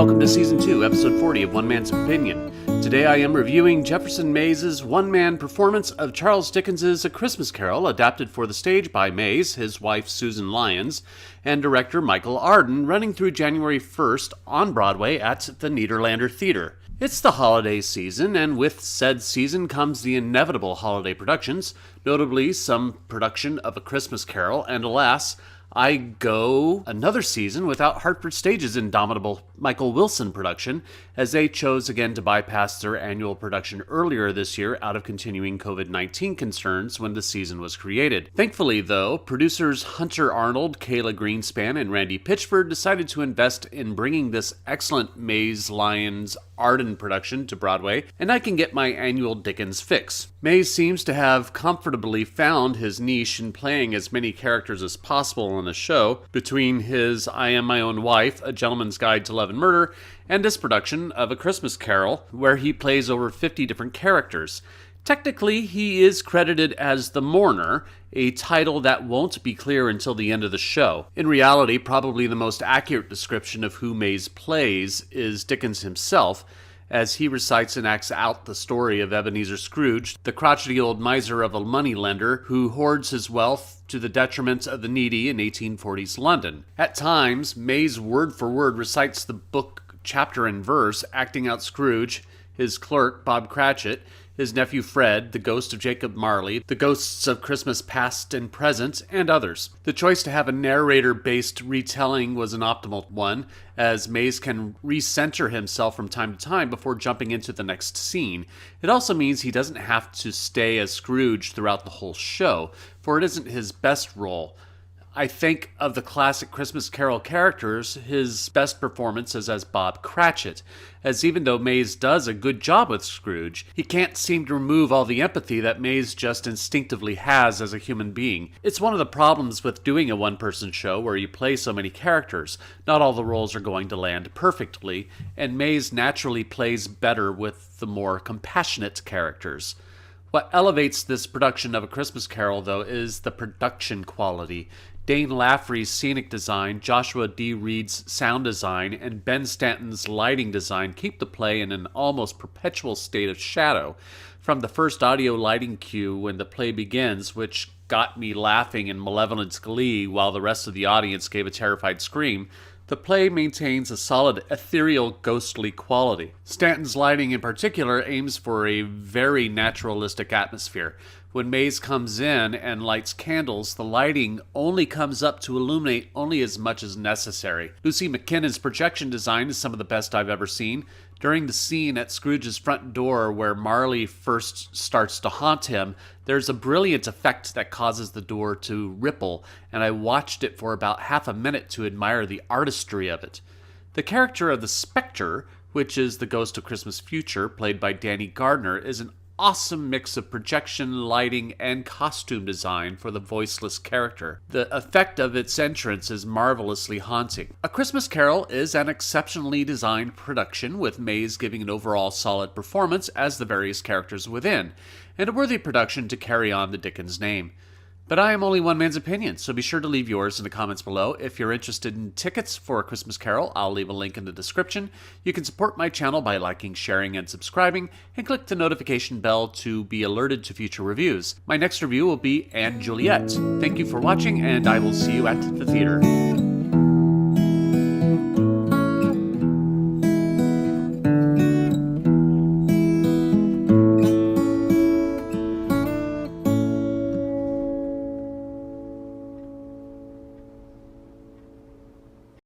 welcome to Season 2, Episode 40 of One Man's Opinion. Today I am reviewing Jefferson Mays' one-man performance of Charles Dickens' A Christmas Carol, adapted for the stage by Mays, his wife Susan Lyons, and director Michael Arden, running through January 1st on Broadway at the Nederlander Theater. It's the holiday season, and with said season comes the inevitable holiday productions, notably some production of A Christmas Carol, and alas, I go another season without Hartford Stage's indomitable Michael Wilson production, as they chose again to bypass their annual production earlier this year out of continuing COVID-19 concerns when the season was created. Thankfully, though, producers Hunter Arnold, Kayla Greenspan, and Randy Pitchford decided to invest in bringing this excellent Mays Lyons Arden production to Broadway, and I can get my annual Dickens fix. Mays seems to have comfortably found his niche in playing as many characters as possible on the show, between his I Am My Own Wife, A Gentleman's Guide to Love and Murder, and this production of A Christmas Carol, where he plays over 50 different characters. Technically, he is credited as the Mourner, a title that won't be clear until the end of the show. In reality, probably the most accurate description of who Mays plays is Dickens himself, as he recites and acts out the story of Ebenezer Scrooge, the crotchety old miser of a moneylender who hoards his wealth to the detriment of the needy in 1840s London. At times, Mays word for word recites the book chapter and verse, acting out Scrooge, his clerk, Bob Cratchit, his nephew Fred, the ghost of Jacob Marley, the ghosts of Christmas past and present, and others. The choice to have a narrator-based retelling was an optimal one, as Mays can recenter himself from time to time before jumping into the next scene. It also means he doesn't have to stay as Scrooge throughout the whole show, for it isn't his best role. I think of the classic Christmas Carol characters, his best performance is as Bob Cratchit, as even though Mays does a good job with Scrooge, he can't seem to remove all the empathy that Mays just instinctively has as a human being. It's one of the problems with doing a one-person show where you play so many characters. Not all the roles are going to land perfectly, and Mays naturally plays better with the more compassionate characters. What elevates this production of A Christmas Carol, though, is the production quality. Dane Laffrey's scenic design, Joshua D. Reid's sound design, and Ben Stanton's lighting design keep the play in an almost perpetual state of shadow. From the first audio lighting cue when the play begins, which got me laughing in malevolent glee while the rest of the audience gave a terrified scream, the play maintains a solid ethereal, ghostly quality. Stanton's lighting in particular aims for a very naturalistic atmosphere. When Mays comes in and lights candles, the lighting only comes up to illuminate only as much as necessary. Lucy MacKinnon's projection design is some of the best I've ever seen. During the scene at Scrooge's front door where Marley first starts to haunt him, there's a brilliant effect that causes the door to ripple, and I watched it for about half a minute to admire the artistry of it. The character of the Spectre, which is the ghost of Christmas Future, played by Gardner, is an awesome mix of projection, lighting, and costume design for the voiceless character. The effect of its entrance is marvelously haunting. A Christmas Carol is an exceptionally designed production, with Mays giving an overall solid performance as the various characters within, and a worthy production to carry on the Dickens name. But I am only one man's opinion, so be sure to leave yours in the comments below. If you're interested in tickets for A Christmas Carol, I'll leave a link in the description. You can support my channel by liking, sharing, and subscribing, and click the notification bell to be alerted to future reviews. My next review will be Anne Juliet. Thank you for watching, and I will see you at the theater.